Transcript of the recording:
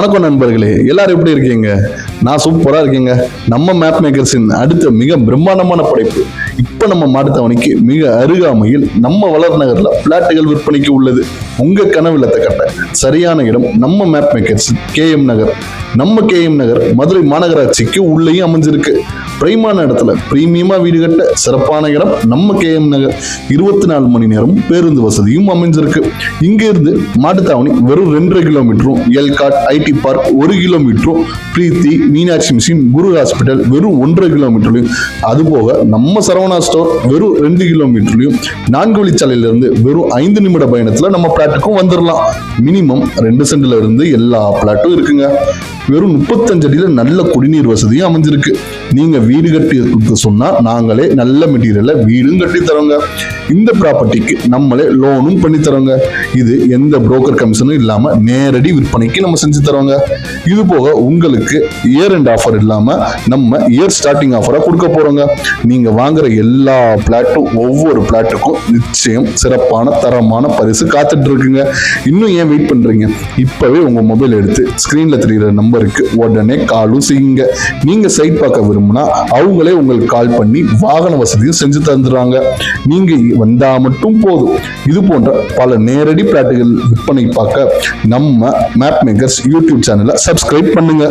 வணக்கம் நண்பர்களே, எல்லாரும் எப்படி இருக்கீங்க? நான் சூப்பரா இருக்கீங்க. நம்ம மேப் மேக்கர்ஸின் அடுத்த மிக பிரம்மாண்டமான படைப்பு இப்ப நம்ம மாட்டுத்தாவணிக்கு மிக அருகாமையில் நம்ம வளர் நகர்ல பிளாட்டுகள் விற்பனைக்கு உள்ளது. உங்க கனவு இல்லத்தை கட்ட சரியான இடம் நம்ம மேப் மேக்கர்ஸ் KM நகர். நம்ம KM நகர் மதுரை மாநகராட்சிக்கு உள்ளேயும் அமைஞ்சிருக்கு. பிரைமான இடத்துல பிரீமியமா வீடு கட்ட சிறப்பான இடம் நம்ம KM நகர். 24 மணி நேரம் பேருந்து வசதியும் அமைஞ்சிருக்கு. இங்க இருந்து மாட்டுத்தாவணி வெறும் 2.5 கிலோமீட்டரும், எல்காட் IT பார்க் 1 கிலோமீட்டரும், பிரீத்தி மீனாட்சி மிஷின் குரு ஹாஸ்பிட்டல் வெறும் 1.5 கிலோமீட்டர்லையும், அதுபோக நம்ம சரவணா ஸ்டோர் வெறும் 2 கிலோமீட்டர்லையும், 4 வழிச்சாலையில இருந்து வெறும் 5 நிமிட பயணத்துல நம்ம பிளாட்டுக்கும் வந்துடலாம். மினிமம் 2 சென்ட்ல இருந்து எல்லா பிளாட்டும் இருக்குங்க. வெறும் 35 அடியில நல்ல குடிநீர் வசதியும் அமைஞ்சிருக்கு. நீங்க வீடு கட்டி சொன்னா நாங்களே நல்ல மெட்டீரியல்ல வீடும் கட்டி தரோங்க. இந்த ப்ராப்பர்ட்டிக்கு நம்மளே லோனும் பண்ணி தரோங்க. இது எந்த புரோக்கர் கமிஷனும் இல்லாம நேரடி விற்பனைக்கு நம்ம செஞ்சு தரோங்க. இது போக உங்களுக்கு இயர் எண்ட் ஆஃபர் இல்லாம நம்ம இயர் ஸ்டார்டிங் ஆஃபரா கொடுக்க போறோங்க. நீங்க வாங்குற எல்லா பிளாட்டும் ஒவ்வொரு பிளாட்டுக்கும் நிச்சயம் சிறப்பான தரமான பரிசு காத்துட்டு இருக்குங்க. இன்னும் ஏன் வெயிட் பண்றீங்க? இப்பவே உங்க மொபைல் எடுத்து ஸ்கிரீன்ல தெரியுற நம்பருக்கு உடனே காலும் செய்யுங்க. நீங்க சைட் பார்க்க விரும்பினா அவங்களே உங்களுக்கு கால் பண்ணி வாகன வசதியும் செஞ்சு தந்துடுறாங்க. நீங்க வந்தா மட்டும் போதும். இது போன்ற பல நேரடி பிளாட்டுகள் விற்பனை பார்க்க நம்ம மேப் மேக்கர்ஸ் யூடியூப் சேனலை சப்ஸ்கிரைப் பண்ணுங்க.